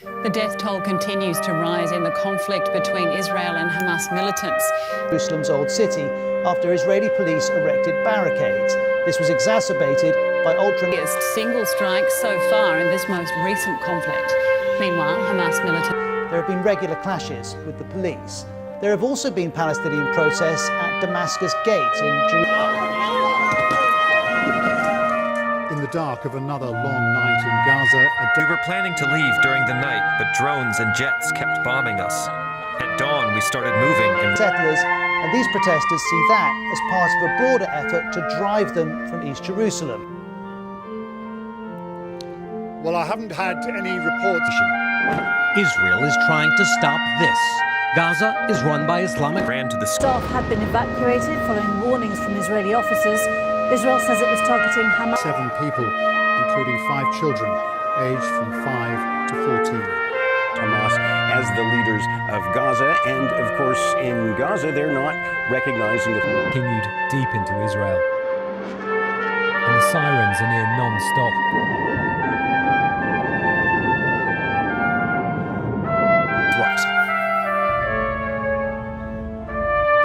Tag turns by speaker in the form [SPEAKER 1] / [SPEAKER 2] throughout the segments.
[SPEAKER 1] The death toll continues to rise in the conflict between Israel and Hamas militants.
[SPEAKER 2] Jerusalem's old city, after Israeli police erected barricades. This was exacerbated by
[SPEAKER 1] single strikes so far in this most recent conflict. Meanwhile, Hamas militants...
[SPEAKER 2] There have been regular clashes with the police. There have also been Palestinian protests at Damascus Gate in Jerusalem.
[SPEAKER 3] In the dark of another long night in Gaza,
[SPEAKER 4] we were planning to leave during the night, but drones and jets kept bombing us. At dawn, we started moving and
[SPEAKER 2] settlers, and these protesters see that as part of a broader effort to drive them from East Jerusalem.
[SPEAKER 3] Well, I haven't had any reports.
[SPEAKER 5] Israel is trying to stop this. Gaza is run by Islamic...
[SPEAKER 4] ran to the
[SPEAKER 6] staff had been evacuated following warnings from Israeli officers. Israel says it was targeting Hamas.
[SPEAKER 3] 7 people, including 5 children, aged from 5 to 14.
[SPEAKER 7] Hamas as the leaders of Gaza, and of course in Gaza they're not recognizing the...
[SPEAKER 8] Continued deep into Israel, and the sirens are near non-stop.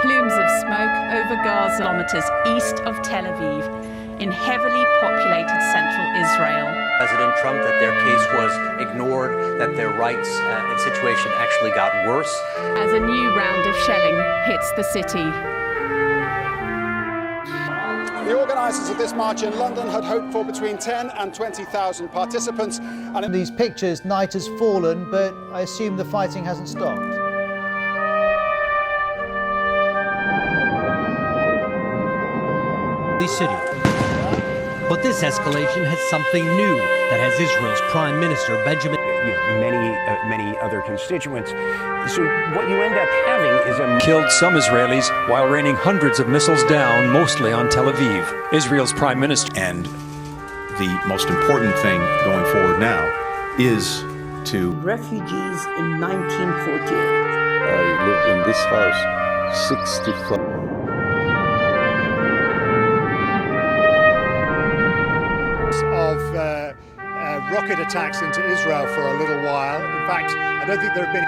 [SPEAKER 1] Plumes of smoke over Gaza, kilometers east of Tel Aviv, in heavily populated central Israel.
[SPEAKER 9] President Trump that their case was ignored, that their rights and situation actually got worse.
[SPEAKER 1] As a new round of shelling hits the city.
[SPEAKER 3] The organisers of this march in London had hoped for between 10 and 20,000 participants. And
[SPEAKER 2] in these pictures, night has fallen, but I assume the fighting hasn't stopped.
[SPEAKER 5] City. But this escalation has something new that has Israel's Prime Minister Benjamin...
[SPEAKER 7] many other constituents. So what you end up having is a...
[SPEAKER 10] killed some Israelis while raining hundreds of missiles down, mostly on Tel Aviv. Israel's Prime Minister...
[SPEAKER 11] And the most important thing going forward now is to...
[SPEAKER 12] Refugees in 1948.
[SPEAKER 13] I lived in this house 65.
[SPEAKER 3] Of rocket attacks into Israel for a little while. In fact, I don't think there have been...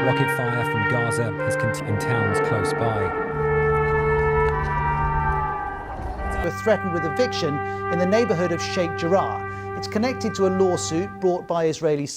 [SPEAKER 8] Rocket fire from Gaza has continued in towns close by.
[SPEAKER 2] We're threatened with eviction in the neighbourhood of Sheikh Jarrah. It's connected to a lawsuit brought by Israeli